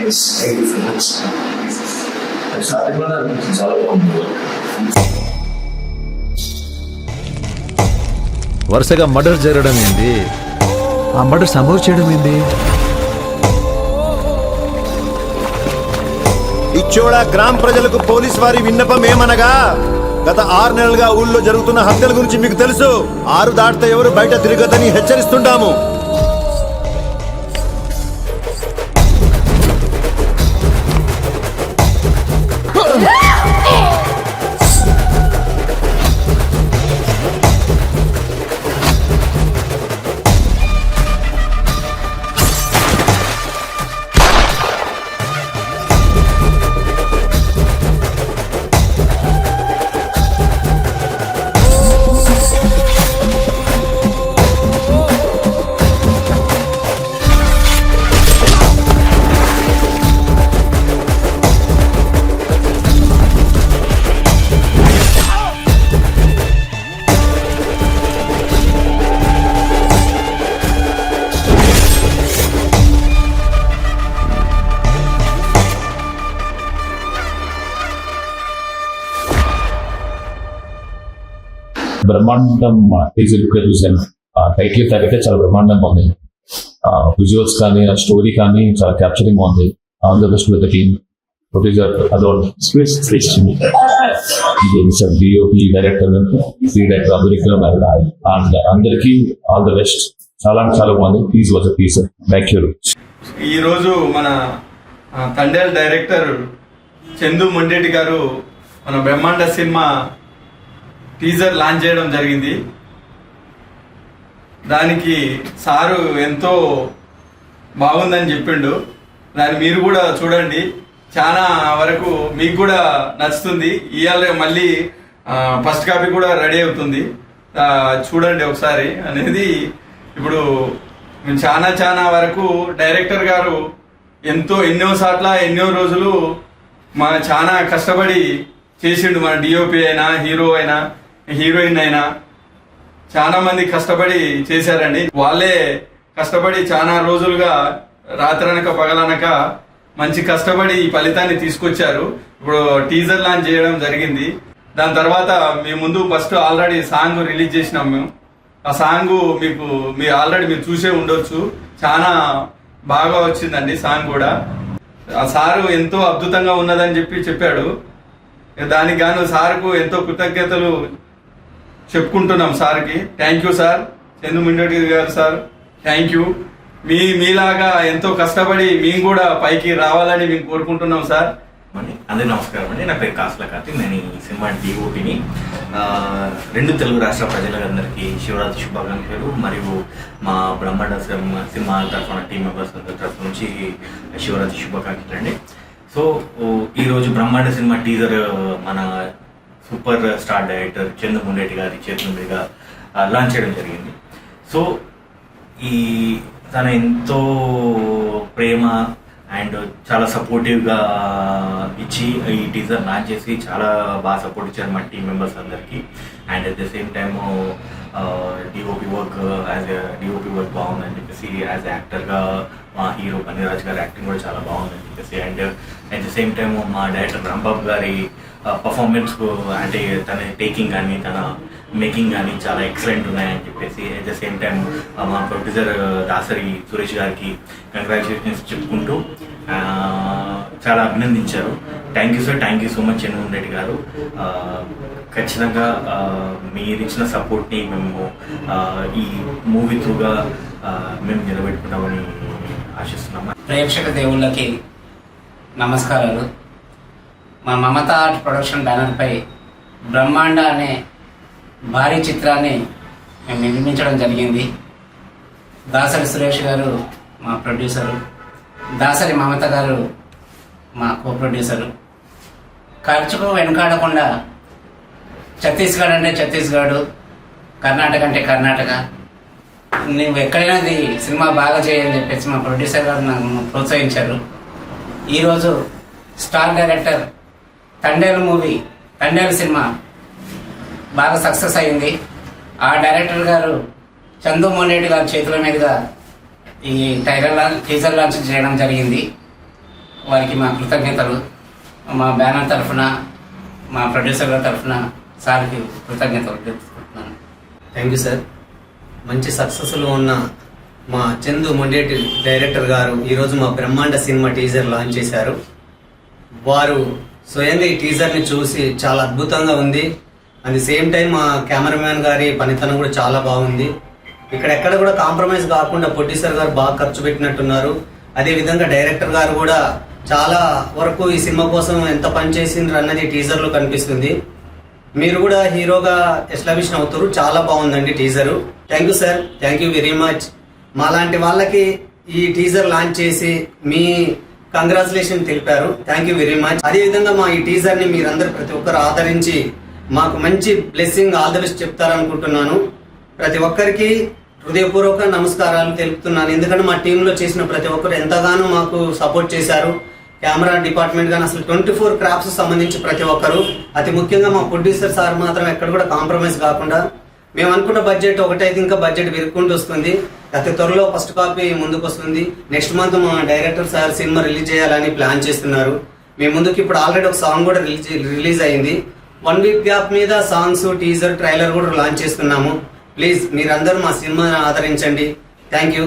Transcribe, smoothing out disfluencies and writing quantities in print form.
Nice. Thank you so much. Starting లో చాలా బాగుంది. వరుసగా మర్డర్ జరగడం ఏంది, ఆ మర్డర్ సంభవ్ చేయడం ఏంది? ఇచ్చోడ గ్రామ ప్రజలకు పోలీస్ వారి విన్నపం ఏమనగా, గత 6 నెలలుగా ఊళ్ళో జరుగుతున్న హత్యల గురించి మీకు తెలుసు. 6 దాటితే ఎవరు బయట తిరగదని హెచ్చరిస్తుంటాము. బ్రహ్మాండం టీజర్ చూసాను. టైటిల్ తగ్గితే చాలా బ్రహ్మాండంగా ఉంది. విజువల్స్ కానీ ఆ స్టోరీ కానీ చాలా క్యాప్చరింగ్ ఉంది. All the best with the team. Producer అదోల్ డిఓపి డైరెక్టర్ సి డైరెక్టర్ అమెరికా అండ్ అందరికీ ఆల్ ద బెస్ట్. చాలా చాలా బాగుంది. Please watch teaser. Thank you. ఈరోజు మన తండేల్ డైరెక్టర్ చందు మొండేటి గారు మన బ్రహ్మాండ సినిమా టీజర్ లాంచ్ చేయడం జరిగింది. దానికి సారు ఎంతో బాగుందని చెప్పిండు. దాన్ని మీరు కూడా చూడండి, చాలా వరకు మీకు కూడా నచ్చుతుంది. ఇవాళ మళ్ళీ ఫస్ట్ కాపీ కూడా రెడీ అవుతుంది, చూడండి ఒకసారి అనేది. ఇప్పుడు చాలా వరకు డైరెక్టర్ గారు ఎన్నో సార్లు ఎన్నో రోజులు చాలా కష్టపడి చేసిండు. మన డిఓపి అయినా, హీరో అయినా, హీరోయిన్ అయినా చాలా మంది కష్టపడి చేశారండి. వాళ్ళే కష్టపడి చాలా రోజులుగా రాత్రనక పగలనక మంచి కష్టపడి ఈ ఫలితాన్ని తీసుకొచ్చారు. ఇప్పుడు టీజర్ లాంచ్ చేయడం జరిగింది. దాని తర్వాత మేము ముందు ఫస్ట్ ఆల్రెడీ సాంగ్ రిలీజ్ చేసినాం మేము. ఆ సాంగ్ మీరు ఆల్రెడీ చూసే ఉండొచ్చు. చాలా బాగా వచ్చిందండి సాంగ్ కూడా. ఆ సారు ఎంతో అద్భుతంగా ఉన్నదని చెప్పాడు. దానికి గాను సార్కు ఎంతో కృతజ్ఞతలు చెప్పుకుంటున్నాం సార్కి. Thank you sir, Chandu Mondeti గారు సార్, థ్యాంక్ యూ. మీలాగా ఎంతో కష్టపడి మేము కూడా పైకి రావాలని మేము కోరుకుంటున్నాం సార్. అందరికీ నమస్కారం అండి. నా పేరు కాసుల కార్తీక్. నేను ఈ సినిమా డిఓపిని. 2 తెలుగు రాష్ట్ర ప్రజలందరికీ శివరాత్రి శుభాకాంక్షలు. మరియు మా బ్రహ్మాండ సినిమా తరఫున టీం మెంబర్స్ అందరి తరఫు నుంచి శివరాత్రి శుభాకాంక్షలు అండి. సో ఈరోజు బ్రహ్మాండ సినిమా టీజర్ మన super star director Chandu Mondeti గారి చేతుల మీదుగా లాంచ్ చేయడం జరిగింది. సో తన ఎంతో ప్రేమ అండ్ చాలా సపోర్టివ్గా ఇచ్చి ఈ టీజర్ లాంచ్ చేసి చాలా బాగా సపోర్ట్ ఇచ్చారు మా టీం మెంబర్స్ అందరికీ. And at the same time DOP work బాగుందని చెప్పేసి, యాజ్ యాక్టర్గా మా హీరో పన్నీరాజ్ గారి యాక్టింగ్ కూడా చాలా బాగుందని చెప్పేసి, and at the same time మా డైరెక్టర్ రాంబాబు గారి పర్ఫార్మెన్స్ అంటే తన టేకింగ్ కానీ తన మేకింగ్ కానీ చాలా ఎక్సలెంట్ ఉన్నాయని చెప్పేసి, అట్ ద సేమ్ టైం మా ప్రొడ్యూసర్ దాసరి సురేష్ గారికి కంగ్రాచులేషన్స్ చెప్పుకుంటూ చాలా అభినందించారు. Thank you sir, thank you so much Chandu Mondeti గారు. ఖచ్చితంగా మీరు ఇచ్చిన సపోర్ట్ని మేము ఈ మూవీ త్రూగా మేము నిలబెట్టుకున్నామని ఆశిస్తున్నాము. ప్రేక్షక దేవుళ్ళకి నమస్కారాలు. మా మమతా ఆర్ట్ ప్రొడక్షన్ బ్యానర్పై బ్రహ్మాండ అనే భారీ చిత్రాన్ని మేము నిర్మించడం జరిగింది. దాసరి సురేష్ గారు మా ప్రొడ్యూసరు, దాసరి మమత గారు మా కో ప్రొడ్యూసరు. ఖర్చుకు వెనుకాడకుండా ఛత్తీస్గఢ్ అంటే ఛత్తీస్గఢ్, కర్ణాటక అంటే కర్ణాటక, నువ్వు ఎక్కడైనా సినిమా బాగా చేయని చెప్పేసి మా ప్రొడ్యూసర్ గారు నన్ను ప్రోత్సహించారు. ఈరోజు స్టార్ డైరెక్టర్ తండేలు సినిమా బాగా సక్సెస్ అయింది. ఆ డైరెక్టర్ గారు చందు మొండేటి గారి చేతుల మీదుగా ఈ టీజర్ లాంచ్ చేయడం జరిగింది. వారికి మా కృతజ్ఞతలు. మా బ్యానర్ తరఫున, మా ప్రొడ్యూసర్ గారి తరఫున సార్కి కృతజ్ఞతలు తెలుపుకుంటున్నాను. Thank you sir. మంచి సక్సెస్లో ఉన్న మా చందు మొండేటి డైరెక్టర్ గారు ఈరోజు మా బ్రహ్మాండ సినిమా టీజర్ లాంచ్ చేశారు. వారు స్వయంగా ఈ టీజర్ని చూసి చాలా అద్భుతంగా ఉంది. అట్ ది సేమ్ టైం మా కెమెరామ్యాన్ గారి పనితనం కూడా చాలా బాగుంది. ఎక్కడ కూడా కాంప్రమైజ్ కాకుండా ప్రొడ్యూసర్ గారు బాగా ఖర్చు పెట్టినట్టున్నారు. అదేవిధంగా డైరెక్టర్ గారు కూడా చాలా వరకు ఈ సినిమా కోసం ఎంత పని చేసిండ్రు అన్నది టీజర్లో కనిపిస్తుంది. మీరు కూడా హీరోగా ఎస్టాబ్లిష్ అవుతారు. చాలా బాగుందండి teaser. Thank you sir, thank you very much. మాలాంటి వాళ్ళకి ఈ టీజర్ లాంచ్ చేసి మీ కంగ్రాచులేషన్ తెలిపారు. Thank you very much. అదేవిధంగా మా ఈ టీజర్ని మీరందరూ ప్రతి ఒక్కరు ఆదరించి మాకు మంచి బ్లెస్సింగ్ ఆల్ ది బెస్ట్ చెప్తారనుకుంటున్నాను. ప్రతి ఒక్కరికి హృదయపూర్వక నమస్కారాలు తెలుపుతున్నాను. ఎందుకంటే మా టీంలో చేసిన ప్రతి ఒక్కరు ఎంతగానో మాకు సపోర్ట్ చేశారు. కెమెరా డిపార్ట్మెంట్ కానీ అసలు 24 క్రాఫ్ట్స్ సంబంధించి ప్రతి ఒక్కరు, అతి ముఖ్యంగా మా ప్రొడ్యూసర్ సార్ మాత్రం ఎక్కడ కూడా కాంప్రమైజ్ కాకుండా, మేము అనుకున్న బడ్జెట్ ఒకటైతే ఇంకా బడ్జెట్ పెరుగుకుంటూ వస్తుంది. అతి త్వరలో ఫస్ట్ కాపీ ముందుకు వస్తుంది. నెక్స్ట్ మంత్ మా డైరెక్టర్ సార్ సినిమా రిలీజ్ చేయాలని ప్లాన్ చేస్తున్నారు. మేము ముందుకు ఇప్పుడు ఆల్రెడీ ఒక సాంగ్ కూడా రిలీజ్ అయింది. 1 వీక్ గ్యాప్ మీద సాంగ్స్, టీజర్, ట్రైలర్ కూడా లాంచ్ చేస్తున్నాము. ప్లీజ్ మీరందరూ మా సినిమాని ఆదరించండి. Thank you.